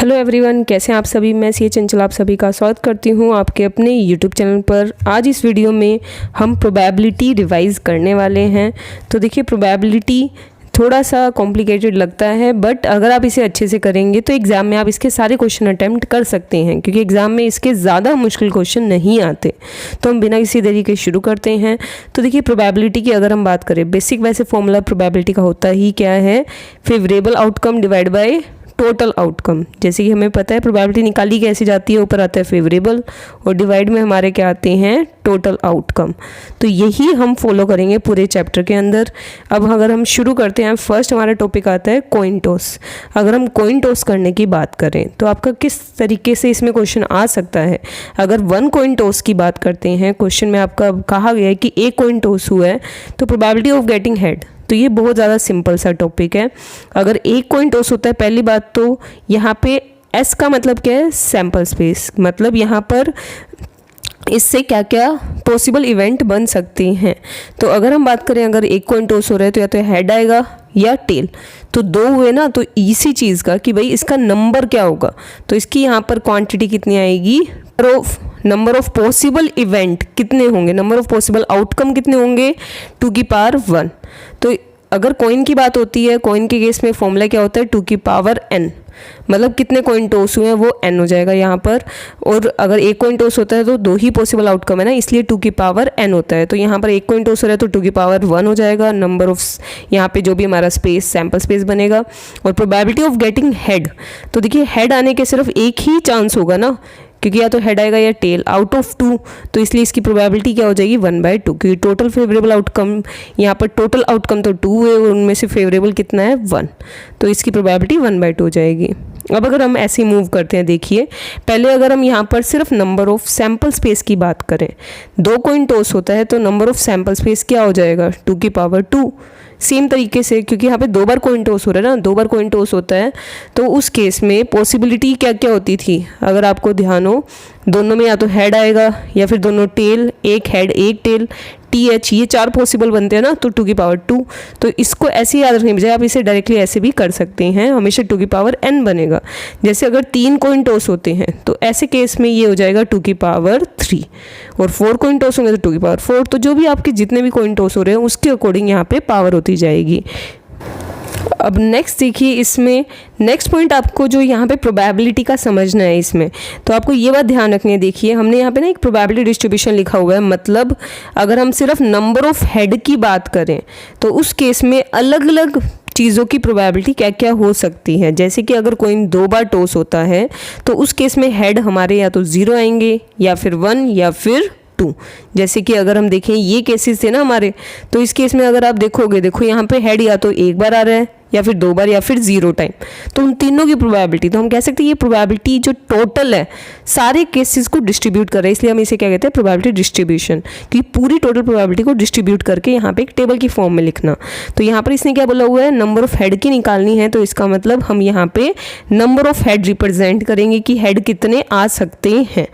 Hello everyone, कैसे हैं आप सभी। मैं सी चंचल आप सभी का स्वागत करती हूं आपके अपने यूट्यूब चैनल पर। आज इस वीडियो में हम प्रोबेबिलिटी रिवाइज करने वाले हैं। तो देखिए, प्रोबेबिलिटी थोड़ा सा कॉम्प्लिकेटेड लगता है, बट अगर आप इसे अच्छे से करेंगे तो एग्ज़ाम में आप इसके सारे क्वेश्चन अटैम्प्ट कर सकते हैं, क्योंकि एग्ज़ाम में इसके ज़्यादा मुश्किल क्वेश्चन नहीं आते। तो हम बिना किसी देरी के शुरू करते हैं। तो देखिए, प्रोबेबिलिटी की अगर हम बात करें, बेसिक वैसे फॉर्मूला प्रोबेबिलिटी का होता ही क्या है, favourable outcome divide by total outcome. जैसे कि हमें पता है प्रोबेबिलिटी निकाली कैसे जाती है, ऊपर आता है फेवरेबल और डिवाइड में हमारे क्या आते हैं, टोटल आउटकम। तो यही हम फॉलो करेंगे पूरे चैप्टर के अंदर। अब अगर हम शुरू करते हैं, फर्स्ट हमारा टॉपिक आता है कॉइन टॉस। अगर हम कॉइन टॉस करने की बात करें तो आपका किस तरीके से इसमें क्वेश्चन आ सकता है। अगर वन कॉइन टॉस की बात करते हैं, क्वेश्चन में आपका कहा गया है कि एक कॉइन टॉस हुआ है तो प्रोबेबिलिटी ऑफ गेटिंग हेड। तो ये बहुत ज़्यादा सिंपल सा टॉपिक है। अगर एक कॉइन टॉस होता है, पहली बात तो यहाँ पे एस का मतलब क्या है, सैम्पल स्पेस। मतलब यहाँ पर इससे क्या क्या पॉसिबल इवेंट बन सकते हैं। तो अगर हम बात करें, अगर एक कॉइन टॉस हो रहा है तो या तो हेड आएगा या टेल। तो दो हुए ना, तो इसी चीज़ का कि भाई इसका नंबर क्या होगा। तो इसकी यहाँ पर क्वांटिटी कितनी आएगी, नंबर ऑफ पॉसिबल इवेंट कितने होंगे, नंबर ऑफ पॉसिबल आउटकम कितने होंगे, 2 की पावर 1। तो अगर कॉइन की बात होती है, कॉइन के केस में फॉर्मूला क्या होता है, 2 की पावर n। मतलब कितने कॉइन टॉस हुए हैं वो n हो जाएगा यहाँ पर। और अगर एक कॉइन टॉस होता है तो दो ही पॉसिबल आउटकम है ना, इसलिए 2 की पावर n होता है। तो यहाँ पर एक कॉइन टॉस हो रहा है तो 2 की पावर 1 हो जाएगा। नंबर ऑफ यहाँ पे जो भी हमारा स्पेस, सैम्पल स्पेस बनेगा। और प्रोबेबिलिटी ऑफ गेटिंग हेड, तो देखिए हेड आने के सिर्फ एक ही चांस होगा ना, क्योंकि या तो हेड आएगा या टेल, आउट ऑफ 2। तो इसलिए इसकी प्रोबेबिलिटी क्या हो जाएगी, 1/2, क्योंकि टोटल फेवरेबल आउटकम, यहाँ पर टोटल आउटकम तो 2 है और उनमें से फेवरेबल कितना है, 1। तो इसकी प्रोबेबिलिटी 1/2 हो जाएगी। अब अगर हम ऐसे मूव करते हैं, देखिए पहले अगर हम यहाँ पर सिर्फ नंबर ऑफ सैम्पल स्पेस की बात करें, दो कॉइन टॉस होता है तो नंबर ऑफ सैम्पल स्पेस क्या हो जाएगा, 2 की पावर 2। सेम तरीके से, क्योंकि यहाँ पे 2 बार कॉइन टॉस हो रहा है ना, 2 बार कॉइन टॉस होता है तो उस केस में पॉसिबिलिटी क्या क्या होती थी, अगर आपको ध्यान हो, दोनों में या तो हेड आएगा या फिर दोनों टेल, एक हेड एक टेल, TH, ये 4 पॉसिबल बनते हैं ना, तो 2 की पावर 2। तो इसको ऐसे याद रखने बजाय आप इसे डायरेक्टली ऐसे भी कर सकते हैं, हमेशा 2 की पावर n बनेगा। जैसे अगर 3 कॉइन टॉस होते हैं तो ऐसे केस में ये हो जाएगा 2 की पावर 3, और 4 कॉइन टॉस होंगे तो 2 की पावर 4। तो जो भी आपके जितने भी कॉइन टॉस हो रहे हैं उसके अकॉर्डिंग यहाँ पे पावर होती जाएगी। अब नेक्स्ट देखिए, इसमें नेक्स्ट पॉइंट आपको जो यहाँ पे प्रोबेबिलिटी का समझना है इसमें, तो आपको ये बात ध्यान रखनी है। देखिए हमने यहाँ पे ना एक प्रोबेबिलिटी डिस्ट्रीब्यूशन लिखा हुआ है। मतलब अगर हम सिर्फ नंबर ऑफ हेड की बात करें तो उस केस में अलग अलग चीज़ों की प्रोबेबिलिटी क्या क्या हो सकती है। जैसे कि अगर कोई 2 बार टॉस होता है तो उस केस में हेड हमारे या तो 0 आएंगे या फिर 1 या फिर 2। जैसे कि अगर हम देखें ये केसेस थे ना हमारे, तो इस केस में अगर आप देखोगे, देखो यहाँ पे हेड या तो एक बार आ रहा है या फिर 2 बार या फिर 0 टाइम। तो उन तीनों की प्रोबेबिलिटी, तो हम कह सकते हैं ये प्रोबेबिलिटी जो टोटल है सारे केसेस को डिस्ट्रीब्यूट कर रहे हैं, इसलिए हम इसे क्या कहते हैं, प्रोबेबिलिटी डिस्ट्रीब्यूशन। कि पूरी टोटल प्रोबेबिलिटी को डिस्ट्रीब्यूट करके यहाँ पे एक टेबल की फॉर्म में लिखना। तो यहाँ पर इसने क्या बोला हुआ है, नंबर ऑफ हेड की निकालनी है। तो इसका मतलब हम यहाँ पे नंबर ऑफ हेड रिप्रेजेंट करेंगे कि हेड कितने आ सकते हैं।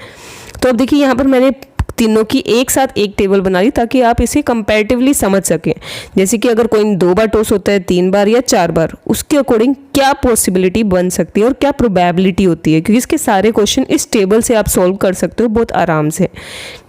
तो अब देखिए यहाँ पर मैंने तीनों की एक साथ एक टेबल बना ली ताकि आप इसे कंपैरेटिवली समझ सकें। जैसे कि अगर कोई 2 बार टॉस होता है, 3 बार या 4 बार, उसके अकॉर्डिंग क्या पॉसिबिलिटी बन सकती है और क्या प्रोबेबिलिटी होती है, क्योंकि इसके सारे क्वेश्चन इस टेबल से आप सॉल्व कर सकते हो बहुत आराम से।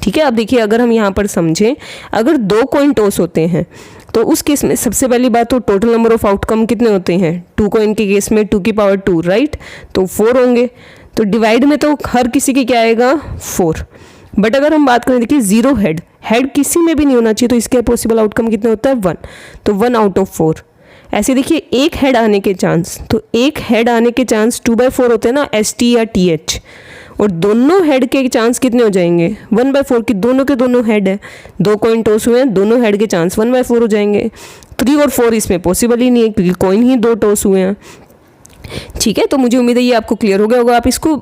ठीक है, अब देखिए अगर हम यहाँ पर समझें, अगर 2 कॉइन टॉस होते हैं तो उस केस में सबसे पहली बात तो टोटल नंबर ऑफ आउटकम कितने होते हैं, 2 कॉइन के केस में 2 की पावर 2, राइट। तो 4 होंगे। तो डिवाइड में तो हर किसी के क्या आएगा, 4। बट अगर हम बात करें, देखिए 0 हेड किसी में भी नहीं होना चाहिए, तो इसके पॉसिबल आउटकम कितना होता है, 1। तो 1 आउट ऑफ 4। ऐसे देखिए एक हेड आने के चांस, तो एक हेड आने के चांस 2/4 होते हैं ना, ST या TH। और दोनों हेड के चांस कितने हो जाएंगे, 1/4, की दोनों के दोनों हेड है, 2 कॉइन टॉस हुए हैं, दोनों हेड के चांस 1/4 हो जाएंगे। 3 और 4 इसमें पॉसिबल ही नहीं है क्योंकि कॉइन ही 2 टॉस हुए हैं। ठीक है, तो मुझे उम्मीद है ये आपको क्लियर हो गया होगा। आप इसको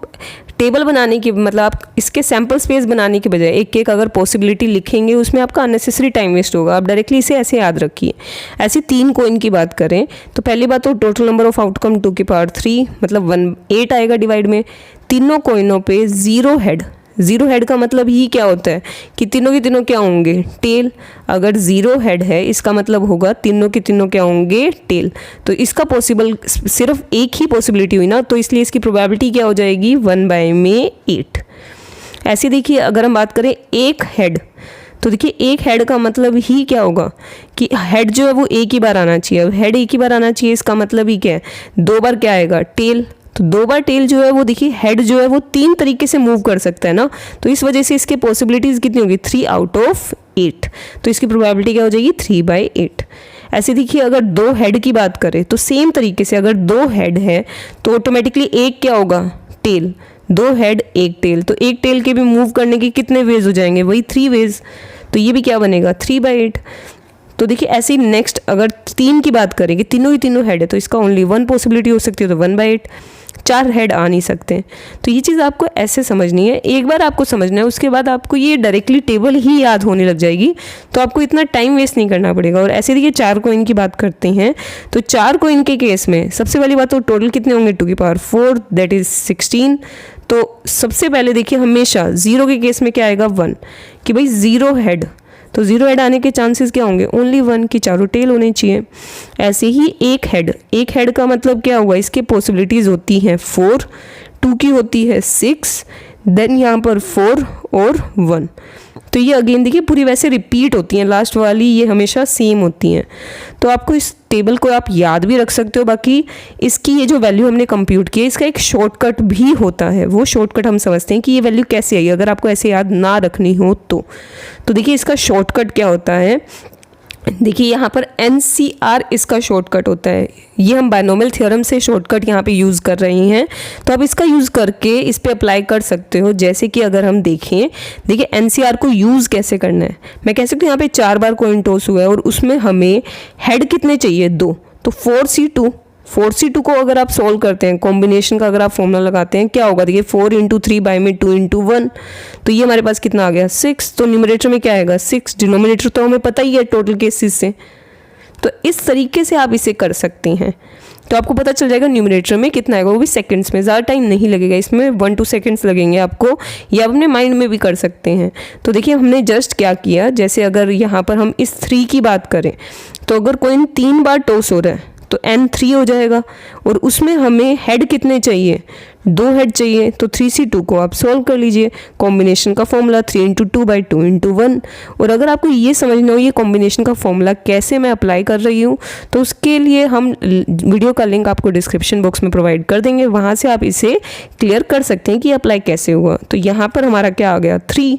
टेबल बनाने की, मतलब आप इसके सैम्पल स्पेस बनाने के बजाय एक एक अगर पॉसिबिलिटी लिखेंगे उसमें आपका अननेसेसरी टाइम वेस्ट होगा। आप डायरेक्टली इसे ऐसे याद रखिए। ऐसी 3 कॉइन की बात करें तो पहली बात तो टोटल नंबर ऑफ आउटकम 2 की पावर 3, मतलब 8 आएगा डिवाइड में। तीनों कॉइनों पे 0 हेड ज़ीरो हेड का मतलब ही क्या होता है कि तीनों के तीनों क्या होंगे, टेल। अगर ज़ीरो हेड है इसका मतलब होगा तीनों के तीनों क्या होंगे, टेल। तो इसका पॉसिबल सिर्फ एक ही पॉसिबिलिटी हुई ना, तो इसलिए इसकी प्रोबेबिलिटी क्या हो जाएगी, 1/8। ऐसे देखिए अगर हम बात करें एक हेड, तो देखिए एक हेड का मतलब ही क्या होगा कि हेड जो है वो एक ही बार आना चाहिए। अब हेड एक ही बार आना चाहिए इसका मतलब ही क्या है, 2 बार क्या आएगा, टेल। तो 2 बार टेल जो है वो देखिए हेड जो है वो 3 तरीके से मूव कर सकता है ना, तो इस वजह से इसके पॉसिबिलिटीज़ कितनी होगी, 3/8। तो इसकी प्रोबेबिलिटी क्या हो जाएगी, 3/8। ऐसे देखिए अगर 2 हेड की बात करें तो सेम तरीके से अगर 2 हेड है तो ऑटोमेटिकली एक क्या होगा, टेल। 2 हेड एक टेल, तो एक टेल के भी मूव करने के कितने वेज हो जाएंगे, वही 3 वेज। तो ये भी क्या बनेगा, 3/8। तो देखिए ऐसे ही नेक्स्ट अगर 3 की बात करें कि तीनों ही तीनों हेड है तो इसका ओनली 1 पॉसिबिलिटी हो सकती है, तो 1/8। 4 हेड आ नहीं सकते। तो ये चीज़ आपको ऐसे समझनी है, एक बार आपको समझना है, उसके बाद आपको ये डायरेक्टली टेबल ही याद होने लग जाएगी, तो आपको इतना टाइम वेस्ट नहीं करना पड़ेगा। और ऐसे देखिए 4 कॉइन की बात करते हैं, तो 4 कॉइन के केस में सबसे पहली बात तो टोटल कितने होंगे, 2⁴ दैट इज़ 16। तो सबसे पहले देखिए हमेशा ज़ीरो के केस में क्या आएगा, 1, कि भाई ज़ीरो हेड, तो ज़ीरो हेड आने के चांसेस क्या होंगे, ओनली 1, कि चारों टेल होने चाहिए। ऐसे ही एक हेड का मतलब क्या हुआ, इसके पॉसिबिलिटीज़ होती हैं 4, 2 की होती है 6, देन यहाँ पर 4 और 1। तो ये अगेन देखिए पूरी वैसे रिपीट होती हैं, लास्ट वाली ये हमेशा सेम होती हैं। तो आपको इस टेबल को आप याद भी रख सकते हो। बाकी इसकी ये जो वैल्यू हमने कंप्यूट की है इसका एक शॉर्टकट भी होता है, वो शॉर्टकट हम समझते हैं कि ये वैल्यू कैसे आई, अगर आपको ऐसे याद ना रखनी हो तो देखिए इसका शॉर्टकट क्या होता है। देखिए यहाँ पर NCR इसका शॉर्टकट होता है, ये हम बायनोमियल थ्योरम से शॉर्टकट यहाँ पे यूज़ कर रहे हैं, तो आप इसका यूज़ करके इस पे अप्लाई कर सकते हो। जैसे कि अगर हम देखें, देखिए NCR को यूज़ कैसे करना है, मैं कह सकती हूँ यहाँ पे 4 बार कॉइन टॉस हुआ है और उसमें हमें हेड कितने चाहिए, 2, तो 4C2 को अगर आप सॉल्व करते हैं, कॉम्बिनेशन का अगर आप फॉर्मूला लगाते हैं क्या होगा, देखिए 4 × 3 बाई में 2 × 1, तो ये हमारे पास कितना आ गया, 6। तो न्यूमरेटर में क्या आएगा, 6। डिनोमिनेटर तो हमें पता ही है टोटल केसेस से, तो इस तरीके से आप इसे कर सकते हैं। तो आपको पता चल जाएगा न्यूमरेटर में कितना आएगा, वो भी सेकंड्स में, ज़्यादा टाइम नहीं लगेगा इसमें, 1-2 सेकंड्स लगेंगे आपको, या आप अपने माइंड में भी कर सकते हैं। तो देखिए हमने जस्ट क्या किया, जैसे अगर यहाँ पर हम इस 3 की बात करें, तो अगर कॉइन 3 बार टॉस हो रहा है तो N3 हो जाएगा, और उसमें हमें हेड कितने चाहिए, 2 हेड चाहिए, तो 3C2 को आप सॉल्व कर लीजिए। कॉम्बिनेशन का फॉर्मूला 3 × 2 बाई 2 × 1। और अगर आपको ये समझना हो ये कॉम्बिनेशन का फॉर्मूला कैसे मैं अप्लाई कर रही हूँ, तो उसके लिए हम वीडियो का लिंक आपको डिस्क्रिप्शन बॉक्स में प्रोवाइड कर देंगे, वहाँ से आप इसे क्लियर कर सकते हैं कि अप्लाई कैसे हुआ। तो यहाँ पर हमारा क्या आ गया, 3।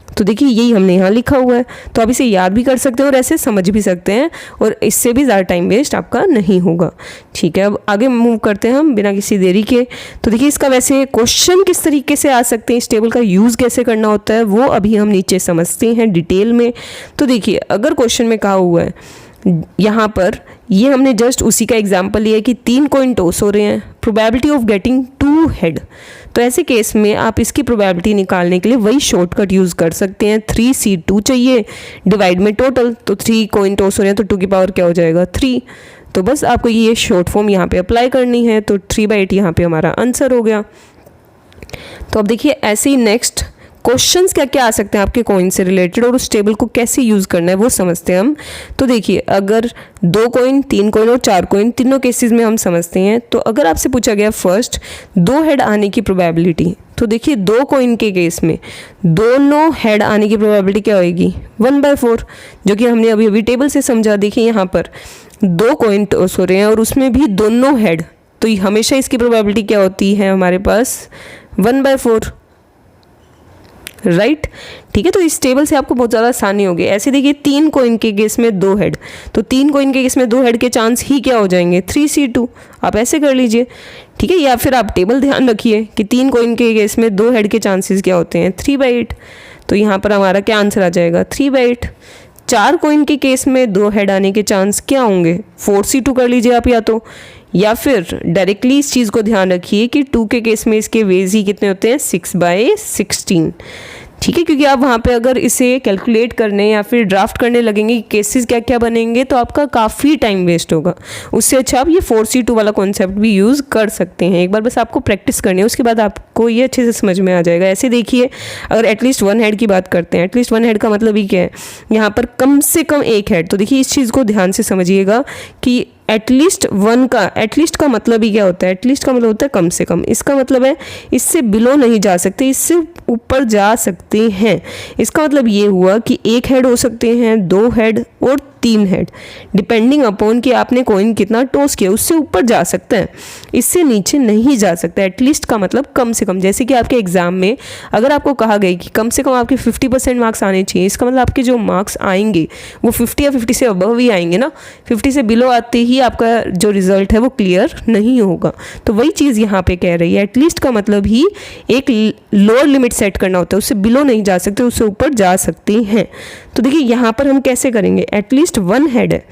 तो देखिए यही हमने यहाँ लिखा हुआ है, तो आप इसे याद भी कर सकते हैं और ऐसे समझ भी सकते हैं, और इससे भी ज़्यादा टाइम वेस्ट आपका नहीं होगा। ठीक है, अब आगे मूव करते हैं हम बिना किसी देरी के। तो देखिए इसका वैसे क्वेश्चन किस तरीके से आ सकते हैं, इस टेबल का यूज़ कैसे करना होता है, वो अभी हम नीचे समझते हैं डिटेल में। तो देखिए अगर क्वेश्चन में कहा हुआ है यहाँ पर, ये हमने जस्ट उसी का एग्जाम्पल लिया कि 3 कॉइन टॉस हो रहे हैं, प्रोबेबिलिटी ऑफ गेटिंग 2 हेड। तो ऐसे केस में आप इसकी प्रोबेबिलिटी निकालने के लिए वही शॉर्टकट यूज़ कर सकते हैं। 3C2 चाहिए डिवाइड में टोटल, तो 3 कॉइन टॉस हो रहे हैं तो 2 की पावर क्या हो जाएगा, 3। तो बस आपको ये शॉर्ट फॉर्म यहाँ पे अप्लाई करनी है, तो 3/8 यहाँ पे हमारा आंसर हो गया। तो अब देखिए ऐसे ही नेक्स्ट क्वेश्चंस क्या क्या आ सकते हैं आपके कॉइन से रिलेटेड, और उस टेबल को कैसे यूज़ करना है वो समझते हैं हम। तो देखिए अगर 2 कॉइन, 3 कॉइन और 4 कॉइन तीनों केसेस में हम समझते हैं, तो अगर आपसे पूछा गया फर्स्ट 2 हेड आने की प्रोबेबिलिटी, तो देखिए 2 कॉइन के केस में दोनों हेड आने की प्रोबेबिलिटी क्या होगी, 1/4, जो कि हमने अभी अभी टेबल से समझा। देखिए यहाँ पर 2 कॉइन टॉस हो रहे हैं और उसमें भी दोनों हेड, तो हमेशा इसकी प्रोबेबिलिटी क्या होती है हमारे पास, 1/4, राइट। ठीक है, तो इस टेबल से आपको बहुत ज़्यादा आसानी होगी। ऐसे देखिए 3 कॉइन के केस में 2 हेड, तो 3 कॉइन के केस में 2 हेड के चांस ही क्या हो जाएंगे, 3C2। आप ऐसे कर लीजिए, ठीक है, या फिर आप टेबल ध्यान रखिए कि 3 कॉइन के केस में 2 हेड के चांसेस क्या होते हैं, 3/8। तो यहाँ पर हमारा क्या आंसर आ जाएगा, 3/8। 4 कॉइन के केस में 2 हेड आने के चांस क्या होंगे, 4C2 कर लीजिए आप, या फिर डायरेक्टली इस चीज़ को ध्यान रखिए कि 2 के केस में इसके वेज ही कितने होते हैं, 6/16। ठीक है, क्योंकि आप वहाँ पे अगर इसे कैलकुलेट करने या फिर ड्राफ्ट करने लगेंगे केसेस क्या क्या बनेंगे तो आपका काफ़ी टाइम वेस्ट होगा। उससे अच्छा आप ये 4C2 वाला कॉन्सेप्ट भी यूज़ कर सकते हैं। एक बार बस आपको प्रैक्टिस करनी है, उसके बाद आपको ये अच्छे से समझ में आ जाएगा। ऐसे देखिए, अगर एटलीस्ट वन हेड की बात करते हैं, एटलीस्ट वन हेड का मतलब ही क्या है, यहाँ पर कम से कम एक हेड। तो देखिए इस चीज़ को ध्यान से समझिएगा कि एटलीस्ट वन का, एटलीस्ट का मतलब ही क्या होता है, एटलीस्ट का मतलब होता है कम से कम। इसका मतलब है इससे बिलो नहीं जा सकते, इससे ऊपर जा सकते हैं। इसका मतलब ये हुआ कि एक हेड हो सकते हैं, 2 हेड और 3 हेड, डिपेंडिंग अपॉन कि आपने कॉइन कितना टॉस किया, उससे ऊपर जा सकता है, इससे नीचे नहीं जा सकता। एटलीस्ट का मतलब कम से कम। जैसे कि आपके एग्जाम में अगर आपको कहा गया कि कम से कम आपके 50% मार्क्स आने चाहिए, इसका मतलब आपके जो मार्क्स आएंगे वो 50 या 50 से अबव ही आएंगे ना। 50 से बिलो आते ही आपका जो रिजल्ट है वो क्लियर नहीं होगा। तो वही चीज़ यहाँ पे कह रही है, एटलीस्ट का मतलब ही एक लोअर लिमिट सेट करना होता है, उससे बिलो नहीं जा सकते, उससे ऊपर जा सकते हैं। तो देखिए यहाँ पर हम कैसे करेंगे, एटलीस्ट वन हेड है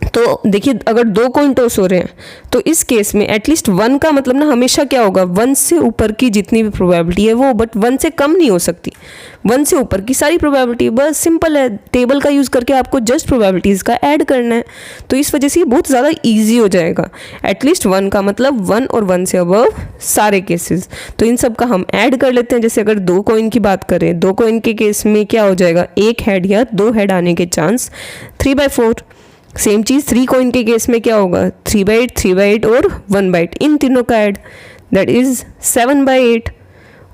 तो देखिए अगर 2 कॉइन टॉस हो रहे हैं तो इस केस में एटलीस्ट 1 का मतलब ना हमेशा क्या होगा, 1 से ऊपर की जितनी भी प्रोबेबिलिटी है वो, बट 1 से कम नहीं हो सकती, 1 से ऊपर की सारी प्रोबेबिलिटी। बस सिंपल है, टेबल का यूज़ करके आपको जस्ट प्रोबेबिलिटीज़ का ऐड करना है। तो इस वजह से ये बहुत ज़्यादा ईजी हो जाएगा। एटलीस्ट 1 का मतलब 1 और 1 से अबव सारे केसेस। तो इन सब का हम ऐड कर लेते हैं। जैसे अगर 2 कॉइन की बात करें, 2 कॉइन के केस में क्या हो जाएगा, 1 हेड या 2 हेड आने के चांस 3/4। सेम चीज़ 3 कॉइन के केस में क्या होगा, 3/8, 3/8 और 1/8, इन तीनों का ऐड, दैट इज़ 7/8।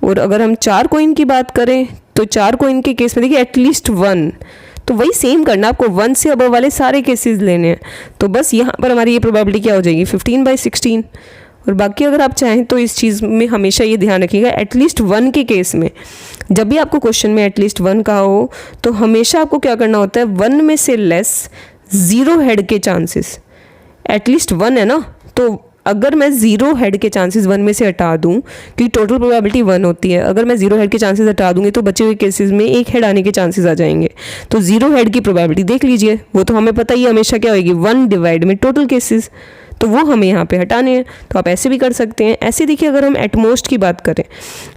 और अगर हम 4 कॉइन की बात करें तो 4 कॉइन के केस में देखिए एटलीस्ट 1, तो वही सेम करना, आपको 1 से अबव वाले सारे केसेस लेने हैं। तो बस यहाँ पर हमारी ये प्रोबेबिलिटी क्या हो जाएगी, 15/16। और बाकी अगर आप चाहें तो इस चीज़ में हमेशा ये ध्यान रखिएगा, एटलीस्ट 1 के केस में जब भी आपको क्वेश्चन में एटलीस्ट 1 कहा हो तो हमेशा आपको क्या करना होता है, 1 में से लेस 0 हेड के चांसेस, एटलीस्ट 1 है ना, तो अगर मैं 0 हेड के चांसेस 1 में से हटा दूं, क्योंकि टोटल प्रोबेबिलिटी 1 होती है, अगर मैं 0 हेड के चांसेस हटा दूंगी तो बचे हुए केसेस में 1 हेड आने के चांसेस आ जाएंगे। तो 0 हेड की प्रोबेबिलिटी देख लीजिए, वो तो हमें पता ही हमेशा क्या होगी, 1 डिवाइड में टोटल केसेस, तो वो हमें यहाँ पे हटाने हैं। तो आप ऐसे भी कर सकते हैं। ऐसे देखिए अगर हम एटमोस्ट की बात करें,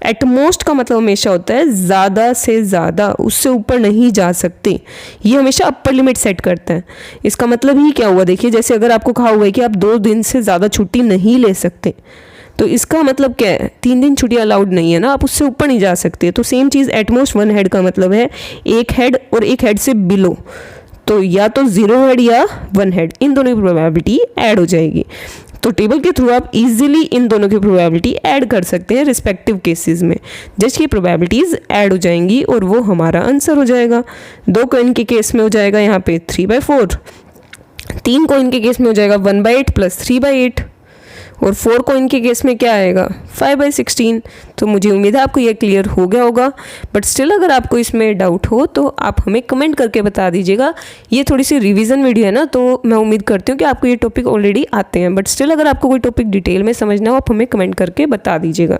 एटमोस्ट का मतलब हमेशा होता है ज़्यादा से ज़्यादा, उससे ऊपर नहीं जा सकते, ये हमेशा अपर लिमिट सेट करता है। इसका मतलब ही क्या हुआ, देखिए जैसे अगर आपको कहा हुआ है कि आप 2 दिन से ज़्यादा छुट्टी नहीं ले सकते, तो इसका मतलब क्या है, 3 दिन छुट्टी अलाउड नहीं है ना, आप उससे ऊपर नहीं जा सकते। तो सेम चीज़ एटमोस्ट 1 हेड का मतलब है 1 हेड और 1 हेड से बिलो, तो या तो 0 हेड या 1 हेड, इन दोनों की प्रोबेबिलिटी ऐड हो जाएगी। तो टेबल के थ्रू आप इजीली इन दोनों की प्रोबेबिलिटी ऐड कर सकते हैं रिस्पेक्टिव केसेस में, जस्ट की प्रोबेबिलिटीज़ ऐड हो जाएंगी और वो हमारा आंसर हो जाएगा। 2 कॉइन के केस में हो जाएगा यहाँ पे 3/4, 3 कॉइन के केस में हो जाएगा 1/8 प्लस 3/8, और 4 कॉइन के केस में क्या आएगा, 5/16। तो मुझे उम्मीद है आपको ये क्लियर हो गया होगा, बट स्टिल अगर आपको इसमें डाउट हो तो आप हमें कमेंट करके बता दीजिएगा। ये थोड़ी सी रिवीजन वीडियो है ना, तो मैं उम्मीद करती हूँ कि आपको ये टॉपिक ऑलरेडी आते हैं, बट स्टिल अगर आपको कोई टॉपिक डिटेल में समझना हो आप हमें कमेंट करके बता दीजिएगा।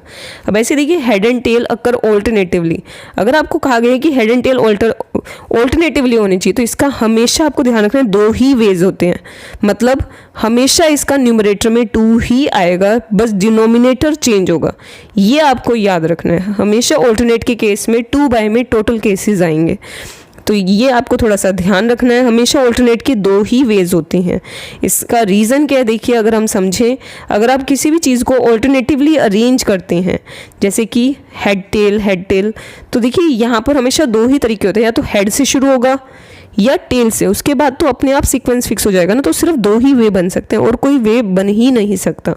अब ऐसे देखिए head and tail occur alternatively, अगर आपको कहा गया है कि हेड एंड टेल ऑल्टरनेटिवली होनी चाहिए तो इसका हमेशा आपको ध्यान रखना है 2 ही वेज होते हैं, मतलब हमेशा इसका न्यूमरेटर में 2 ही आएगा, बस डिनोमिनेटर चेंज होगा, ये आपको याद रखना है। हमेशा ऑल्टरनेट के केस में 2 में टोटल केसेस आएंगे, तो ये आपको थोड़ा सा ध्यान रखना है। हमेशा ऑल्टरनेट के 2 ही वेज होते हैं। इसका रीज़न क्या है, देखिए अगर हम समझें, अगर आप किसी भी चीज़ को ऑल्टरनेटिवली अरेंज करते हैं, जैसे कि हेड टेल, तो देखिए यहाँ पर हमेशा 2 ही तरीके होते हैं, या तो हेड से शुरू होगा या टेल से, उसके बाद तो अपने आप सीक्वेंस फिक्स हो जाएगा ना, तो सिर्फ 2 ही वे बन सकते हैं और कोई वे बन ही नहीं सकता।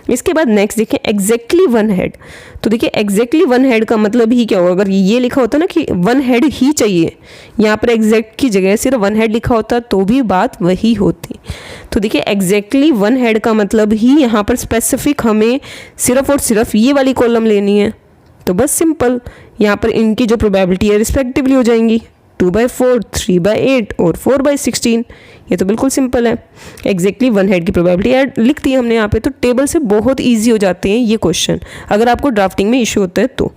इसके बाद नेक्स्ट देखें एग्जैक्टली 1 हेड, तो देखिए एग्जैक्टली 1 हेड का मतलब ही क्या होगा, अगर ये लिखा होता ना कि 1 हेड ही चाहिए, यहाँ पर एग्जैक्ट की जगह सिर्फ 1 हेड लिखा होता तो भी बात वही होती। तो देखिए एग्जैक्टली 1 हेड का मतलब ही यहाँ पर स्पेसिफिक हमें सिर्फ और सिर्फ ये वाली कॉलम लेनी है। तो बस सिंपल यहाँ पर इनकी जो प्रोबेबिलिटी है रिस्पेक्टिवली हो जाएंगी 2/4, 3/8 और 4/16। ये तो बिल्कुल सिंपल है। एग्जैक्टली 1 हेड की प्रोबेबिलिटी लिख दी हमने यहाँ पे, तो टेबल से बहुत इजी हो जाते हैं ये क्वेश्चन अगर आपको ड्राफ्टिंग में इशू होता है तो।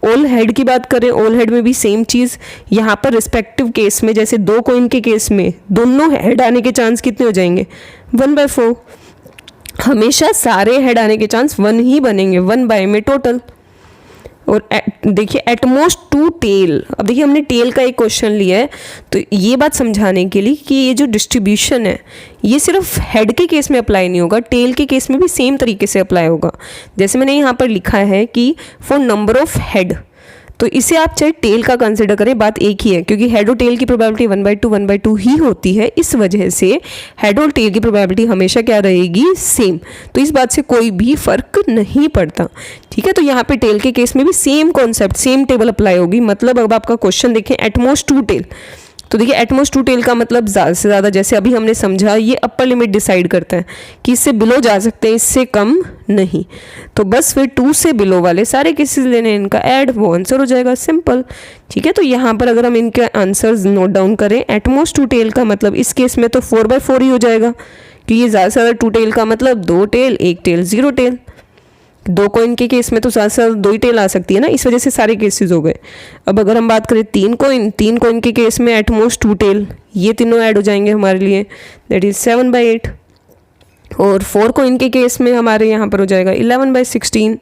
ऑल हेड की बात करें, ऑल हेड में भी सेम चीज़, यहाँ पर रिस्पेक्टिव केस में जैसे 2 कॉइन के केस में दोनों हेड आने के चांस कितने हो जाएंगे, 1/4। हमेशा सारे हेड आने के चांस 1 ही बनेंगे, 1 में टोटल। और देखिए एटमोस्ट 2 टेल। अब देखिए हमने टेल का एक क्वेश्चन लिया है, तो ये बात समझाने के लिए कि ये जो डिस्ट्रीब्यूशन है ये सिर्फ हेड के केस में अप्लाई नहीं होगा, टेल के केस में भी सेम तरीके से अप्लाई होगा। जैसे मैंने यहाँ पर लिखा है कि फॉर नंबर ऑफ हेड, तो इसे आप चाहे टेल का कंसिडर करें, बात एक ही है, क्योंकि हेड और टेल की प्रोबेबिलिटी 1/2 ही होती है। इस वजह से हेड और टेल की प्रोबेबिलिटी हमेशा क्या रहेगी, सेम। तो इस बात से कोई भी फर्क नहीं पड़ता, ठीक है। तो यहाँ पे टेल के केस में भी same concept, same table apply होगी। मतलब अब आपका क्वेश्चन देखें एटमोस्ट 2 टेल, तो देखिए एटमोस्ट 2 टेल का मतलब ज़्यादा से ज़्यादा, जैसे अभी हमने समझा, ये अपर लिमिट डिसाइड करता है कि इससे बिलो जा सकते हैं, इससे कम नहीं। तो बस फिर 2 से बिलो वाले सारे केसेस लेने, इनका ऐड, वो आंसर हो जाएगा, सिंपल, ठीक है। तो यहाँ पर अगर हम इनके आंसर्स नोट डाउन करें, एटमोस्ट 2 टेल का मतलब इस केस में तो 4/4 ही हो जाएगा, कि ये ज़्यादा से ज़्यादा 2 टेल का मतलब 2 टेल, 1 टेल, 0 टेल। 2 कॉइन के केस में तो ज़्यादा से ज़्यादा 2 ही टेल आ सकती है ना, इस वजह से सारे केसेस हो गए। अब अगर हम बात करें 3 कॉइन के केस में एटमोस्ट 2 टेल, ये तीनों ऐड हो जाएंगे हमारे लिए, दैट इज़ 7/8। और 4 कॉइन के केस में हमारे यहाँ पर हो जाएगा 11/16।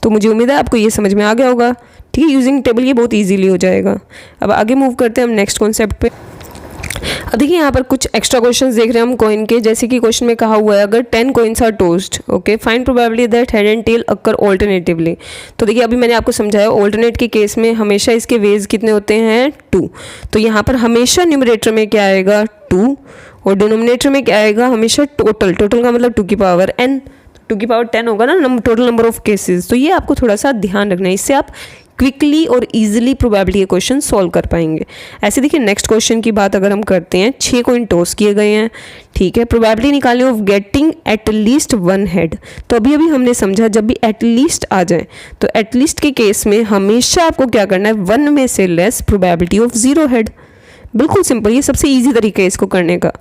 तो मुझे उम्मीद है आपको ये समझ में आ गया होगा, ठीक है। यूजिंग टेबल ये बहुत ईजिली हो जाएगा। अब आगे मूव करते हैं हम नेक्स्ट कॉन्सेप्ट पे। अब देखिए यहाँ पर कुछ एक्स्ट्रा क्वेश्चंस देख रहे हैं हम कॉइन के, जैसे कि क्वेश्चन में कहा हुआ है अगर 10 coins are tossed, okay, find probability that head and tail occur alternatively. तो देखिए अभी मैंने आपको समझाया ऑल्टरनेट के केस में हमेशा इसके वेज कितने होते हैं, 2। तो यहाँ पर हमेशा न्यूमरेटर में क्या आएगा, 2, और डिनोमिनेटर में क्या आएगा, हमेशा टोटल का मतलब 2 की पावर n, 2 की पावर 10 होगा ना टोटल नंबर ऑफ केसेस। तो ये आपको थोड़ा सा ध्यान रखना है, इससे आप क्विकली और इजीली प्रोबेबिलिटी के क्वेश्चन सॉल्व कर पाएंगे। ऐसे देखिए नेक्स्ट क्वेश्चन की बात अगर हम करते हैं, 6 कॉइन टॉस किए गए हैं, ठीक है। प्रोबेबिलिटी निकालनी of getting at least 1 head. तो अभी हमने समझा जब भी एट लीस्ट आ जाए, तो एट लीस्ट के केस में हमेशा आपको क्या करना है, 1 में से लेस प्रोबेबिलिटी ऑफ 0 हेड। बिल्कुल सिंपल, ये सबसे ईजी तरीका है इसको करने का।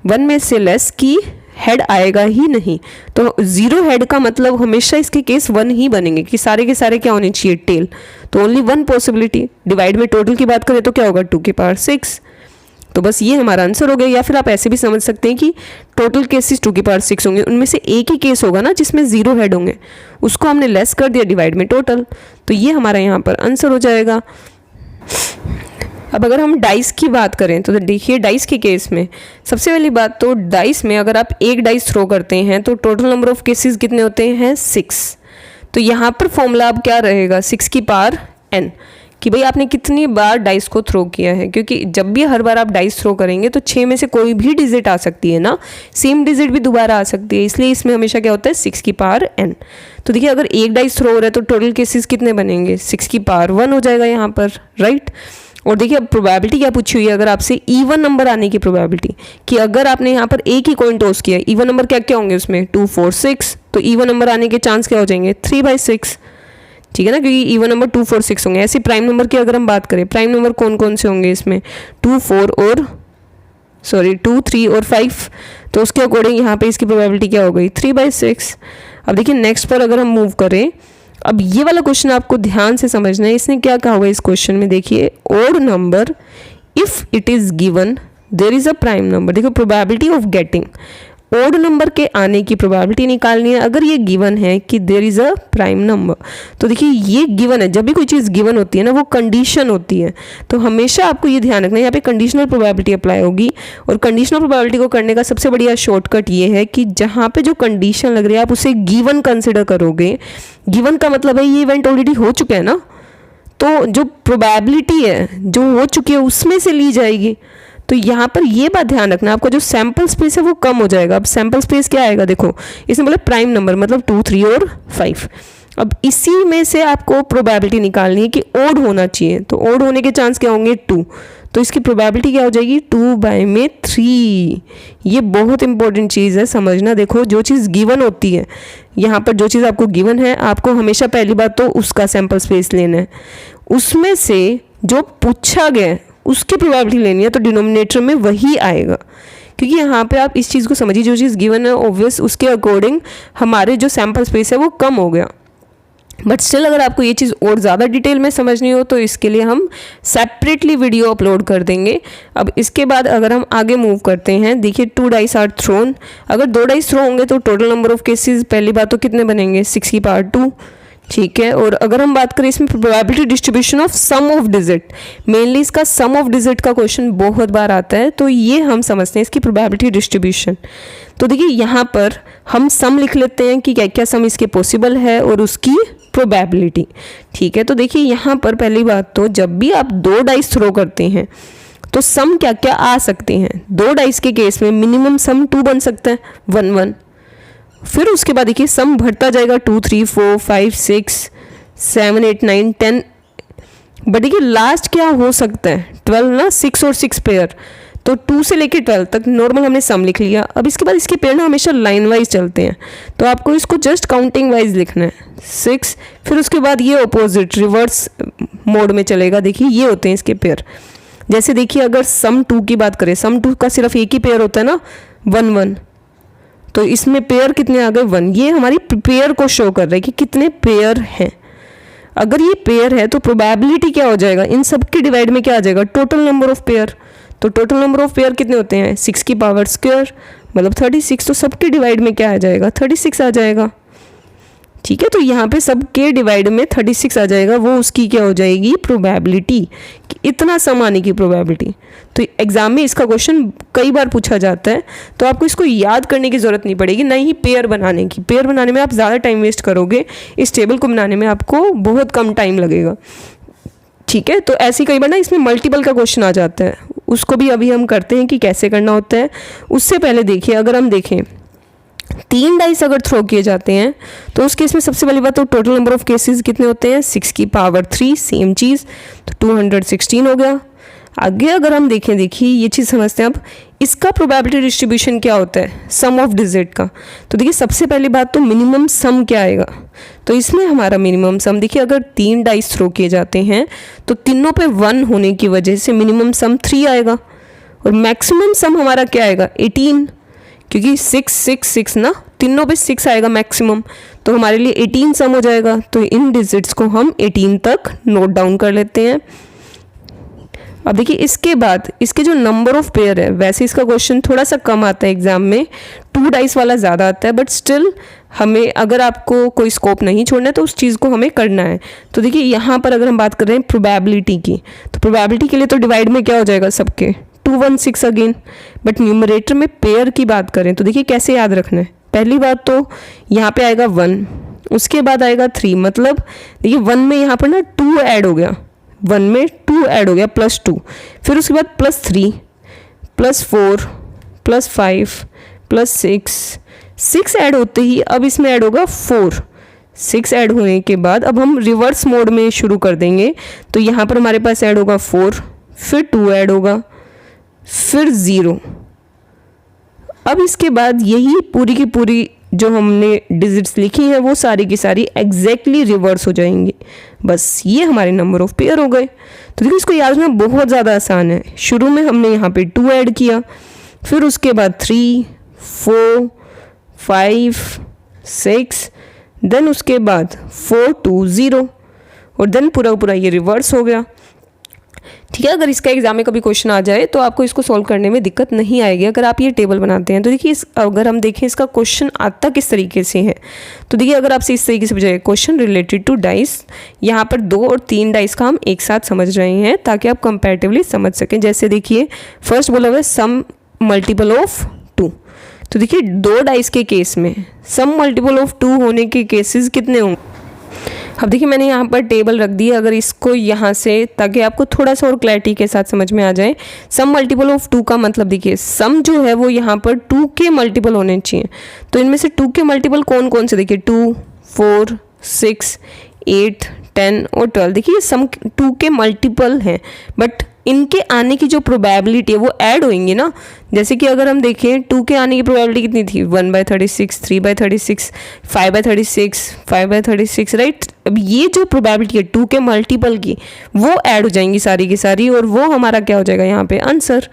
1 में से लेस की हेड आएगा ही नहीं, तो 0 हेड का मतलब हमेशा इसके केस 1 ही बनेंगे, कि सारे के सारे क्या होने चाहिए, टेल। तो ओनली 1 पॉसिबिलिटी। डिवाइड में टोटल की बात करें तो क्या होगा, 2 की पावर 6। तो बस ये हमारा आंसर हो गया। या फिर आप ऐसे भी समझ सकते हैं कि टोटल केसेस 2 की पावर 6 होंगे, उनमें से एक ही केस होगा ना जिसमें 0 हेड होंगे, उसको हमने लेस कर दिया डिवाइड में टोटल। तो ये हमारा यहाँ पर आंसर हो जाएगा। अब अगर हम डाइस की बात करें तो देखिए डाइस के केस में सबसे पहली बात तो डाइस में अगर आप एक डाइस थ्रो करते हैं तो टोटल नंबर ऑफ केसेस कितने होते हैं, 6। तो यहाँ पर फॉर्मूला अब क्या रहेगा, 6 की पावर n, कि भाई आपने कितनी बार डाइस को थ्रो किया है, क्योंकि जब भी हर बार आप डाइस थ्रो करेंगे तो 6 में से कोई भी डिजिट आ सकती है ना, सेम डिजिट भी दोबारा आ सकती है, इसलिए इसमें हमेशा क्या होता है 6 की पावर n। तो देखिए अगर एक डाइस थ्रो हो रहा है तो टोटल केसेस कितने बनेंगे, 6 की पावर 1 हो जाएगा यहाँ पर, राइट। और देखिए अब प्रोबेबिलिटी क्या पूछी हुई है, अगर आपसे इवन नंबर आने की प्रोबेबिलिटी, कि अगर आपने यहाँ पर एक ही कॉइन टॉस किया, इवन नंबर क्या क्या होंगे उसमें, 2, 4, 6, तो इवन नंबर आने के चांस क्या हो जाएंगे, 3/6, ठीक है ना, क्योंकि इवन नंबर 2, 4, 6 होंगे। ऐसे प्राइम नंबर की अगर हम बात करें, प्राइम नंबर कौन कौन से होंगे इसमें, 2, 3 और 5, तो उसके अकॉर्डिंग यहाँ पे इसकी प्रोबेबिलिटी क्या हो गई, 3/6। अब देखिए नेक्स्ट पर अगर हम मूव करें, अब ये वाला क्वेश्चन आपको ध्यान से समझना है, इसने क्या कहा हुआ है इस क्वेश्चन में, देखिए odd number if it is given there is a prime number. देखो probability of getting, odd number के आने की प्रोबेबिलिटी निकालनी है अगर ये गिवन है कि there is a prime number. तो देखिए ये गिवन है, जब भी कोई चीज़ गिवन होती है ना वो कंडीशन होती है, तो हमेशा आपको ये ध्यान रखना है यहाँ पे कंडीशनल प्रोबेबिलिटी अप्लाई होगी। और कंडीशनल प्रोबेबिलिटी को करने का सबसे बढ़िया शॉर्टकट ये है कि जहाँ पे जो कंडीशन लग रही है आप उसे गिवन कंसिडर करोगे। गिवन का मतलब है ये इवेंट ऑलरेडी हो चुका है ना, तो जो प्रोबेबिलिटी है जो हो चुकी है उसमें से ली जाएगी। तो यहाँ पर ये बात ध्यान रखना, आपका जो सैम्पल स्पेस है वो कम हो जाएगा। अब सैम्पल स्पेस क्या आएगा, देखो इसमें बोले प्राइम नंबर मतलब 2, 3 और 5। अब इसी में से आपको प्रोबेबिलिटी निकालनी है कि ओड होना चाहिए, तो ओड होने के चांस क्या होंगे, 2, तो इसकी प्रोबेबिलिटी क्या हो जाएगी, 2/3। ये बहुत इंपॉर्टेंट चीज़ है समझना। देखो जो चीज़ गिवन होती है, यहाँ पर जो चीज़ आपको गिवन है आपको हमेशा पहली बात तो उसका सैम्पल स्पेस लेना है, उसमें से जो पूछा गया है उसकी प्रोबेबिलिटी लेनी है, तो डिनोमिनेटर में वही आएगा। क्योंकि यहाँ पे आप इस चीज़ को समझिए, जो चीज़ गिवन है ऑब्वियस उसके अकॉर्डिंग हमारे जो सैम्पल स्पेस है वो कम हो गया। बट स्टिल अगर आपको ये चीज़ और ज़्यादा डिटेल में समझनी हो तो इसके लिए हम सेपरेटली वीडियो अपलोड कर देंगे। अब इसके बाद अगर हम आगे मूव करते हैं, देखिए 2 डाइस आर थ्रोन, अगर 2 डाइस थ्रो होंगे तो टोटल नंबर ऑफ केसेस पहली बात तो कितने बनेंगे, 6 की पावर 2, ठीक है। और अगर हम बात करें इसमें probability distribution of sum of digit, mainly इसका सम ऑफ डिजिट का क्वेश्चन बहुत बार आता है, तो ये हम समझते हैं इसकी प्रोबेबिलिटी डिस्ट्रीब्यूशन। तो देखिए यहाँ पर हम सम लिख लेते हैं कि क्या क्या सम इसके पॉसिबल है और उसकी प्रोबेबिलिटी। ठीक है, तो देखिए यहाँ पर पहली बात तो जब भी आप 2 डाइस थ्रो करते हैं तो सम क्या क्या आ सकते हैं। 2 डाइस के केस में मिनिमम सम 2 बन सकता है, 1 1। फिर उसके बाद देखिए सम बढ़ता जाएगा 2 3 4 5 6 7 8 9 10, बट देखिए लास्ट क्या हो सकता है 12 ना, 6 और 6 पेयर। तो 2 से लेकर 12 तक नॉर्मल हमने सम लिख लिया। अब इसके बाद इसके पेयर ना हमेशा लाइन वाइज चलते हैं, तो आपको इसको जस्ट काउंटिंग वाइज लिखना है 6। फिर उसके बाद ये ऑपोजिट रिवर्स मोड में चलेगा। देखिए ये होते हैं इसके पेयर। जैसे देखिए अगर सम 2 की बात करें, सम 2 का सिर्फ एक ही पेयर होता है ना, 1 1, तो इसमें पेयर कितने आ गए 1। ये हमारी पेयर को शो कर रहा है कि कितने पेयर हैं। अगर ये पेयर है तो प्रोबेबिलिटी क्या हो जाएगा, इन सब के डिवाइड में क्या आ जाएगा, टोटल नंबर ऑफ पेयर। तो टोटल नंबर ऑफ पेयर कितने होते हैं 6 की पावर स्क्वायर मतलब 36, तो सबके डिवाइड में क्या आ जाएगा 36 आ जाएगा। ठीक है, तो यहाँ पे सबके डिवाइड में 36 आ जाएगा, वो उसकी क्या हो जाएगी प्रोबेबिलिटी, कि इतना सम आने की प्रोबेबिलिटी। तो एग्जाम में इसका क्वेश्चन कई बार पूछा जाता है, तो आपको इसको याद करने की ज़रूरत नहीं पड़ेगी, ना ही पेयर बनाने की। पेयर बनाने में आप ज़्यादा टाइम वेस्ट करोगे, इस टेबल को बनाने में आपको बहुत कम टाइम लगेगा। ठीक है, तो ऐसे कई बार ना इसमें मल्टीपल का क्वेश्चन आ जाता है, उसको भी अभी हम करते हैं कि कैसे करना होता है। उससे पहले देखिए अगर हम देखें 3 डाइस अगर थ्रो किए जाते हैं तो उस केस में सबसे पहली बात तो टोटल नंबर ऑफ केसेस कितने होते हैं 6 की पावर 3, सेम चीज़, तो 216 हो गया। आगे अगर हम देखें, देखिए ये चीज़ समझते हैं अब, इसका प्रोबेबिलिटी डिस्ट्रीब्यूशन क्या होता है सम ऑफ डिजिट का। तो देखिए सबसे पहली बात तो मिनिमम सम क्या आएगा, तो इसमें हमारा मिनिमम सम देखिए अगर 3 डाइस थ्रो किए जाते हैं तो तीनों पे 1 होने की वजह से मिनिमम सम 3 आएगा, और मैक्सिमम सम हमारा क्या आएगा 18, क्योंकि 6 6 6 ना, तीनों पे 6 आएगा मैक्सिमम, तो हमारे लिए 18 सम हो जाएगा। तो इन डिजिट्स को हम 18 तक नोट डाउन कर लेते हैं। अब देखिए इसके बाद इसके जो नंबर ऑफ पेयर है, वैसे इसका क्वेश्चन थोड़ा सा कम आता है एग्जाम में, 2 डाइस वाला ज़्यादा आता है, बट स्टिल हमें अगर आपको कोई स्कोप नहीं छोड़ना है तो उस चीज़ को हमें करना है। तो देखिए यहाँ पर अगर हम बात कर रहे हैं प्रोबेबिलिटी की, तो प्रोबेबिलिटी के लिए तो डिवाइड में क्या हो जाएगा सबके 216 अगेन, बट न्यूमरेटर में पेयर की बात करें तो देखिए कैसे याद रखना है। पहली बात तो यहाँ पे आएगा 1, उसके बाद आएगा 3, मतलब देखिए 1 में यहाँ पर ना 2 ऐड हो गया, 1 में 2 ऐड हो गया +2, फिर उसके बाद +3 +4 +5 +6, 6 ऐड होते ही अब इसमें ऐड होगा 4। 6 ऐड होने के बाद अब हम रिवर्स मोड में शुरू कर देंगे, तो यहाँ पर हमारे पास ऐड होगा 4, फिर 2 ऐड होगा, फिर 0। अब इसके बाद यही पूरी की पूरी जो हमने डिजिट्स लिखी हैं वो सारी की सारी एग्जैक्टली रिवर्स हो जाएंगी। बस ये हमारे नंबर ऑफ पेयर हो गए। तो देखिए इसको याद रखना बहुत ज़्यादा आसान है। शुरू में हमने यहाँ पे 2 ऐड किया, फिर उसके बाद 3 4 5 6, देन उसके बाद 4 2 0, और देन पूरा पूरा ये रिवर्स हो गया। ठीक है, अगर इसका एग्जाम में कभी क्वेश्चन आ जाए तो आपको इसको सॉल्व करने में दिक्कत नहीं आएगी अगर आप ये टेबल बनाते हैं। तो देखिए अगर हम देखें इसका क्वेश्चन आता किस तरीके से है, तो देखिए अगर आपसे इस तरीके से पूछा जाए क्वेश्चन रिलेटेड टू डाइस, यहाँ पर 2 और 3 डाइस का हम एक साथ समझ रहे हैं ताकि आप कंपैरेटिवली समझ सकें। जैसे देखिए फर्स्ट बोला हुआ है सम मल्टीपल ऑफ 2, तो देखिए 2 डाइस के केस में सम मल्टीपल ऑफ 2 होने के केसेस कितने होंगे। अब देखिए मैंने यहाँ पर टेबल रख दी है, अगर इसको यहाँ से ताकि आपको थोड़ा सा और क्लैरिटी के साथ समझ में आ जाए। सम मल्टीपल ऑफ 2 का मतलब देखिए सम जो है वो यहाँ पर 2 के मल्टीपल होने चाहिए, तो इनमें से 2 के मल्टीपल कौन कौन से, देखिए 2 4 6 8 10 और 12, देखिए सम 2 के मल्टीपल हैं, बट इनके आने की जो प्रोबेबिलिटी है वो ऐड होंगी ना। जैसे कि अगर हम देखें 2 के आने की प्रोबेबिलिटी कितनी थी 1/36, 3/36, 5/36, 5/36, राइट। अब ये जो प्रोबेबिलिटी है 2 के मल्टीपल की वो ऐड हो जाएंगी सारी की सारी, और वो हमारा क्या हो जाएगा यहाँ पे आंसर।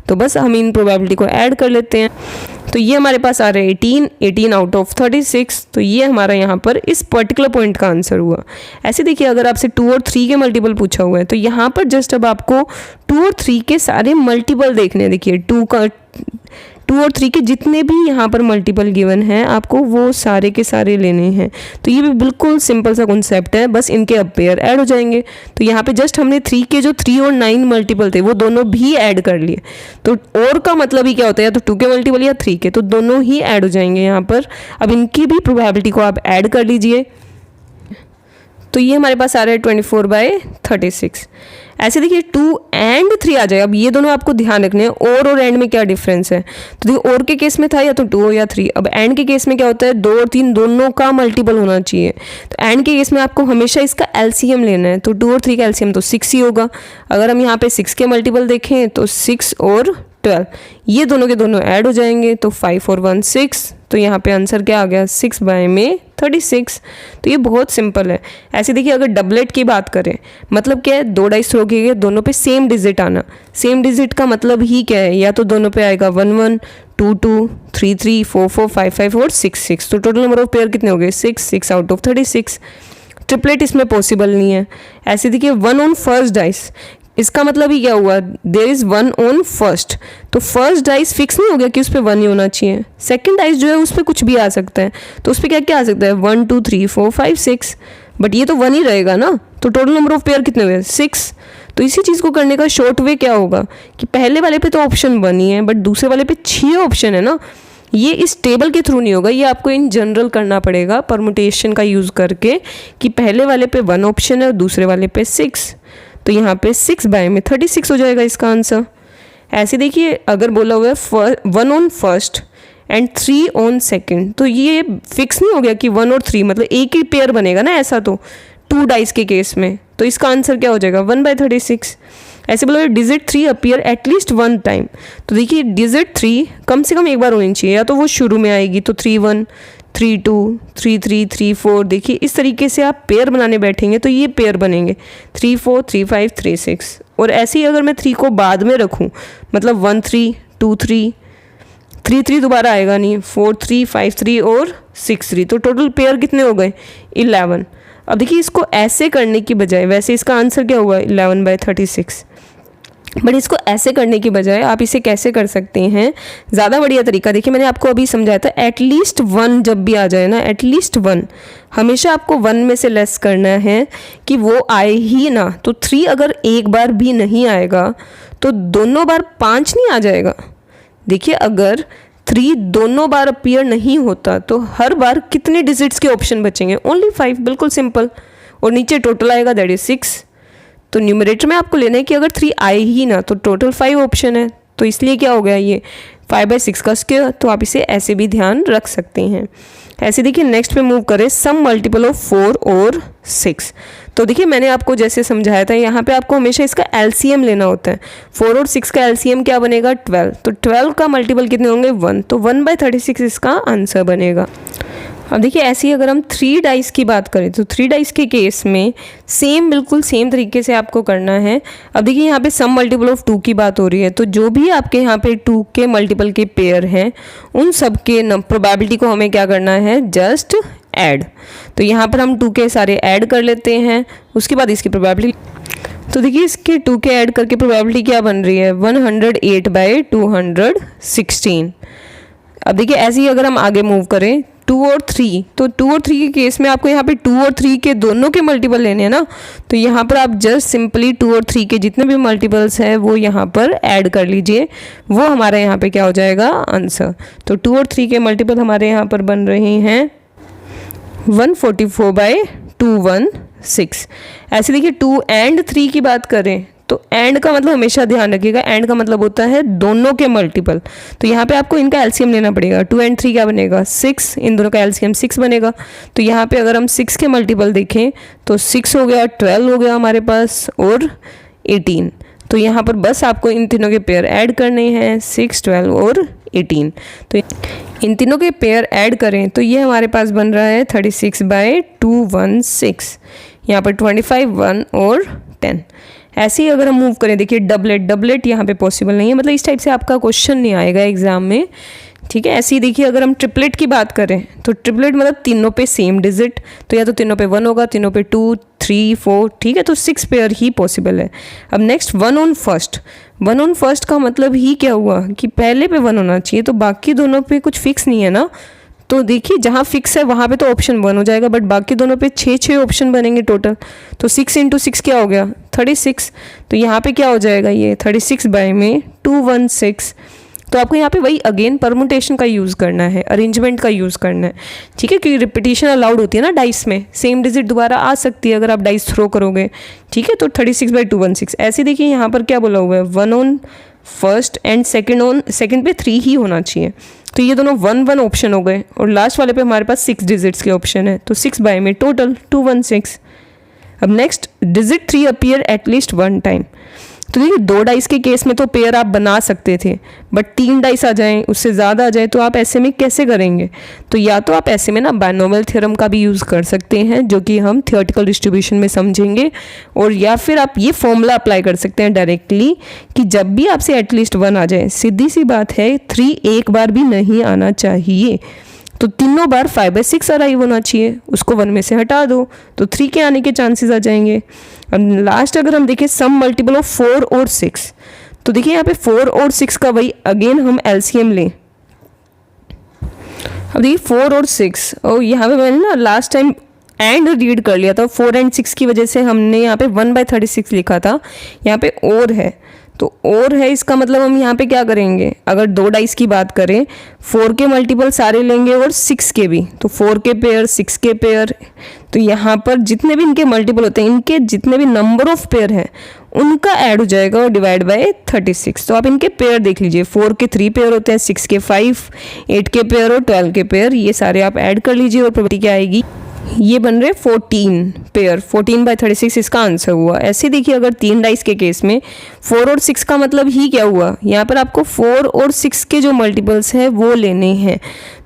तो बस हम इन प्रोबेबिलिटी को ऐड कर लेते हैं। तो ये हमारे पास आ रहा है 18 आउट ऑफ 36, तो ये हमारा यहाँ पर इस पर्टिकुलर पॉइंट का आंसर हुआ। ऐसे देखिए अगर आपसे 2 और 3 के मल्टीपल पूछा हुआ है तो यहाँ पर जस्ट अब आपको 2 और 3 के सारे मल्टीपल देखने हैं। देखिए 2 का 2 और 3 के जितने भी यहाँ पर मल्टीपल गिवन हैं आपको वो सारे के सारे लेने हैं। तो ये भी बिल्कुल सिंपल सा कॉन्सेप्ट है, बस इनके अब पेयर ऐड हो जाएंगे। तो यहाँ पे जस्ट हमने 3 के जो 3 और 9 मल्टीपल थे वो दोनों भी ऐड कर लिए। तो और का मतलब ही क्या होता है, या तो 2 के मल्टीपल या 3 के, तो दोनों ही ऐड हो जाएंगे यहाँ पर। अब इनकी भी प्रोबेबिलिटी को आप ऐड कर लीजिए। तो ये हमारे पास आ रहा है 24/36। ऐसे देखिए 2 एंड 3 आ जाए। अब ये दोनों आपको ध्यान रखने हैं, और एंड में क्या डिफरेंस है। तो देखिए और के केस में था या तो 2 या 3, अब एंड के केस में क्या होता है 2 और 3 दोनों का मल्टीपल होना चाहिए। तो एंड के केस में आपको हमेशा इसका एलसीएम लेना है। तो 2 और 3 का एलसीएम तो 6 ही होगा। अगर हम यहाँ पे 6 के मल्टीपल देखें तो 6 और 12 ये दोनों के दोनों ऐड हो जाएंगे। तो 5 और 1 6। तो यहाँ पे आंसर क्या आ गया 6/36। तो ये बहुत सिंपल है। ऐसे देखिए अगर डबलेट की बात करें, मतलब क्या है 2 डाइस थ्रो किए गए, दोनों पे सेम डिजिट आना। सेम डिजिट का मतलब ही क्या है, या तो दोनों पे आएगा 1 1 2 2 3 3 4 4 5 5 और 6 6। तो टोटल नंबर ऑफ पेयर कितने हो गए 6 आउट ऑफ 36। ट्रिपलेट इसमें पॉसिबल नहीं है। ऐसे देखिए 1 ऑन फर्स्ट डाइस, इसका मतलब ही क्या हुआ, देयर इज़ 1 ऑन फर्स्ट। तो फर्स्ट डाइस फिक्स नहीं हो गया कि उस पर 1 ही होना चाहिए। सेकंड डाइस जो है उस पर कुछ भी आ सकता है। तो उस पर क्या क्या आ सकता है 1 2 3 4 5 6, बट ये तो 1 ही रहेगा ना। तो टोटल नंबर ऑफ पेयर कितने हुए 6। तो इसी चीज़ को करने का शॉर्ट वे क्या होगा कि पहले वाले पे तो ऑप्शन 1 ही है, बट दूसरे वाले पे 6 ऑप्शन है ना। ये इस टेबल के थ्रू नहीं होगा, ये आपको इन जनरल करना पड़ेगा परमुटेशन का यूज़ करके, कि पहले वाले पे 1 ऑप्शन है और दूसरे वाले पे 6। तो यहाँ पे 6/36 हो जाएगा इसका आंसर। ऐसे देखिए अगर बोला हुआ है 1 on first and 3 on second, तो ये फिक्स नहीं हो गया कि 1 और 3 मतलब एक ही पेयर बनेगा ना, ऐसा तो 2 डाइस के केस में। तो इसका आंसर क्या हो जाएगा 1/36। ऐसे बोला डिजिट 3 अपीयर एटलीस्ट 1 टाइम। तो देखिए डिजिट 3 कम से कम एक बार होनी चाहिए, या तो वो शुरू में आएगी तो 3 1 3 2 3 3 3 4। देखिए इस तरीके से आप पेयर बनाने बैठेंगे तो ये पेयर बनेंगे 3 4 3 5 3 6। और ऐसे ही अगर मैं 3 को बाद में रखूं, मतलब 1 3 2 3 3 3 दोबारा आएगा नहीं, 4 3 5 3 और 6 3। तो टोटल पेयर कितने हो गए 11। अब देखिए इसको ऐसे करने की बजाय, वैसे इसका आंसर क्या हुआ 11/36, बट इसको ऐसे करने की बजाय आप इसे कैसे कर सकते हैं, ज़्यादा बढ़िया तरीका। देखिए मैंने आपको अभी समझाया था एटलीस्ट 1 जब भी आ जाए ना, एटलीस्ट 1 हमेशा आपको 1 में से लेस करना है कि वो आए ही ना। तो 3 अगर एक बार भी नहीं आएगा तो दोनों बार 5 नहीं आ जाएगा। देखिए अगर 3 दोनों बार अपीयर नहीं होता तो हर बार कितने डिजिट्स के ऑप्शन बचेंगे, ओनली 5, बिल्कुल सिंपल। और नीचे टोटल आएगा दैट इज 6। तो न्यूमरेटर में आपको लेना है कि अगर 3 आए ही ना तो टोटल 5 ऑप्शन है। तो इसलिए क्या हो गया ये 5/6 का स्क्वायर। तो आप इसे ऐसे भी ध्यान रख सकते हैं। ऐसे देखिए नेक्स्ट पे मूव करें सम मल्टीपल ऑफ 4 और 6। तो देखिए मैंने आपको जैसे समझाया था, यहाँ पे आपको हमेशा इसका एलसीएम लेना होता है। 4 और 6 का एलसीएम क्या बनेगा 12। तो 12 का मल्टीपल कितने होंगे 1। तो 1/36 इसका आंसर बनेगा। अब देखिए ऐसे ही अगर हम 3 डाइस की बात करें तो 3 डाइस के केस में सेम बिल्कुल सेम तरीके से आपको करना है। अब देखिए यहाँ पे सम मल्टीपल ऑफ 2 की बात हो रही है, तो जो भी आपके यहाँ पे 2 के मल्टीपल के पेयर हैं उन सब के प्रोबेबिलिटी को हमें क्या करना है जस्ट ऐड। तो यहाँ पर हम 2 के सारे ऐड कर लेते हैं, उसके बाद इसकी प्रोबेबिलिटी। तो देखिए इसके 2 के ऐड करके प्रोबेबिलिटी क्या बन रही है 108/216। अब देखिए ऐसे ही अगर हम आगे मूव करें 2 और 3, तो 2 और 3 के केस में आपको यहाँ पे 2 और 3 के दोनों के मल्टीपल लेने हैं ना। तो यहाँ पर आप जस्ट सिंपली 2 और 3 के जितने भी मल्टीपल्स हैं वो यहाँ पर ऐड कर लीजिए, वो हमारा यहाँ पे क्या हो जाएगा आंसर। तो 2 और 3 के मल्टीपल हमारे यहाँ पर बन रहे हैं 144/216। ऐसे देखिए 2 एंड 3 की बात करें तो एंड का मतलब हमेशा ध्यान रखिएगा, एंड का मतलब होता है दोनों के मल्टीपल। तो यहाँ पे आपको इनका एलसीएम लेना पड़ेगा। 2 एंड 3 क्या बनेगा 6, इन दोनों का एलसीएम 6 बनेगा। तो यहाँ पे अगर हम 6 के मल्टीपल देखें तो 6 हो गया, 12 हो गया हमारे पास और 18। तो यहाँ पर बस आपको इन तीनों के पेयर ऐड करने हैं 6, 12 और 18। तो इन तीनों के पेयर ऐड करें तो ये हमारे पास बन रहा है 36/216। यहाँ पर 25, 1 और 10। ऐसे ही अगर हम मूव करें देखिए डबलेट यहाँ पे पॉसिबल नहीं है, मतलब इस टाइप से आपका क्वेश्चन नहीं आएगा एग्जाम में, ठीक है। ऐसे ही देखिए अगर हम ट्रिपलेट की बात करें तो ट्रिपलेट मतलब तीनों पे सेम डिजिट, तो या तो तीनों पे 1 होगा, तीनों पे 2, 3 4, ठीक है, तो 6 पेयर ही पॉसिबल है। अब next 1 on first. 1 on first का मतलब ही क्या हुआ कि पहले पे 1 होना चाहिए, तो बाकी दोनों पे कुछ फिक्स नहीं है ना। तो देखिए जहाँ फिक्स है वहाँ पे तो ऑप्शन 1 हो जाएगा, बट बाकी दोनों पे 6 ऑप्शन बनेंगे टोटल। तो 6 × 6 क्या हो गया 36। तो यहाँ पे क्या हो जाएगा ये 36 बाय में 216। तो आपको यहाँ पे वही अगेन परमुटेशन का यूज़ करना है, अरेंजमेंट का यूज़ करना है, ठीक है, क्योंकि रिपीटिशन अलाउड होती है ना डाइस में, सेम डिजिट दोबारा आ सकती है अगर आप डाइस थ्रो करोगे, ठीक है। तो 36 बाय 216 ऐसे। देखिए यहाँ पर क्या बोला हुआ है 1 ऑन फर्स्ट एंड सेकंड पे 3 ही होना चाहिए। तो ये दोनों 1 1 ऑप्शन हो गए और लास्ट वाले पे हमारे पास 6 डिजिट्स के ऑप्शन है, तो 6 बाय में टोटल 216। अब next digit 3 appear at least 1 time. तो देखिए 2 डाइस के केस में तो पेयर आप बना सकते थे, बट 3 डाइस आ जाएं, उससे ज़्यादा आ जाए तो आप ऐसे में कैसे करेंगे। तो या तो आप ऐसे में ना बाइनोमियल थ्योरम का भी यूज़ कर सकते हैं, जो कि हम थियोरेटिकल डिस्ट्रीब्यूशन में समझेंगे, और या फिर आप ये फॉर्मूला अप्लाई कर सकते हैं डायरेक्टली कि जब भी आपसे एटलीस्ट 1 आ जाए, सीधी सी बात है 3 एक बार भी नहीं आना चाहिए। तो तीनों बार 5/6 अराइव होना चाहिए, उसको 1 में से हटा दो तो 3 के आने के चांसेस आ जाएंगे। अब लास्ट अगर हम देखें सम मल्टीपल ऑफ 4 और 6, तो देखिए यहाँ पे 4 और 6 का वही अगेन हम एलसीएम लें। अब देखिए 4 और 6, और यहाँ पे मैंने ना लास्ट टाइम एंड रीड कर लिया था, 4 और 6 की वजह से हमने यहाँ पे 1/36 लिखा था, यहाँ पे और है, तो और है, इसका मतलब हम यहाँ पे क्या करेंगे, अगर 2 डाइस की बात करें 4 के मल्टीपल सारे लेंगे और 6 के भी, तो 4 के पेयर 6 के पेयर, तो यहाँ पर जितने भी इनके मल्टीपल होते हैं, इनके जितने भी नंबर ऑफ पेयर हैं उनका ऐड हो जाएगा और डिवाइड बाय 36। तो आप इनके पेयर देख लीजिए, 4 के 3 पेयर होते हैं, 6 के 5, 8 के पेयर और 12 के पेयर, ये सारे आप ऐड कर लीजिए और प्रॉपर्टी क्या आएगी, ये बन रहे 14 पेयर। 14/36 इसका आंसर हुआ। ऐसे देखिए अगर 3 डाइस के केस में 4 और 6 का मतलब ही क्या हुआ, यहाँ पर आपको 4 और 6 के जो मल्टीपल्स हैं वो लेने हैं,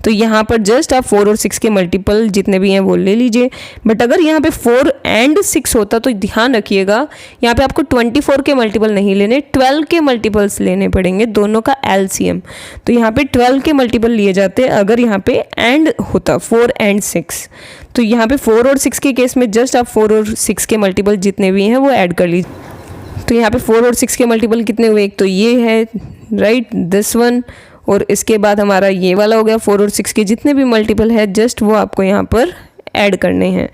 तो यहाँ पर जस्ट आप 4 और 6 के मल्टीपल जितने भी हैं वो ले लीजिए। बट अगर यहाँ पे 4 एंड 6 होता तो ध्यान रखिएगा यहाँ पे आपको 24 के मल्टीपल नहीं लेने, 12 के मल्टीपल्स लेने पड़ेंगे, दोनों का एलसीएम। तो यहाँ पे 12 के मल्टीपल लिए जाते हैं अगर यहाँ पे एंड होता 4 एंड 6। तो यहाँ पे 4 और 6 के केस में जस्ट आप 4 और 6 के मल्टीपल जितने भी हैं वो ऐड कर लीजिए। तो यहाँ पे 4 और 6 के मल्टीपल कितने हुए, एक तो ये है राइट दिस वन, और इसके बाद हमारा ये वाला हो गया। 4 और 6 के जितने भी मल्टीपल है जस्ट वो आपको यहाँ पर ऐड करने हैं।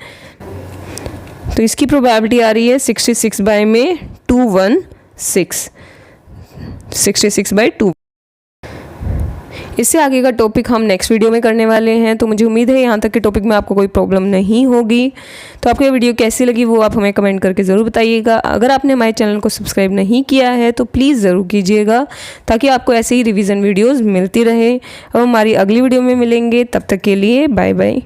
तो इसकी प्रोबेबिलिटी आ रही है 66 बाय में 216, 66 बाय 2। इससे आगे का टॉपिक हम नेक्स्ट वीडियो में करने वाले हैं। तो मुझे उम्मीद है यहाँ तक के टॉपिक में आपको कोई प्रॉब्लम नहीं होगी। तो आपको ये वीडियो कैसी लगी वो आप हमें कमेंट करके ज़रूर बताइएगा। अगर आपने हमारे चैनल को सब्सक्राइब नहीं किया है तो प्लीज़ ज़रूर कीजिएगा, ताकि आपको ऐसे ही रिवीजन वीडियोज़ मिलती रहे। अब हमारी अगली वीडियो में मिलेंगे, तब तक के लिए बाय बाय।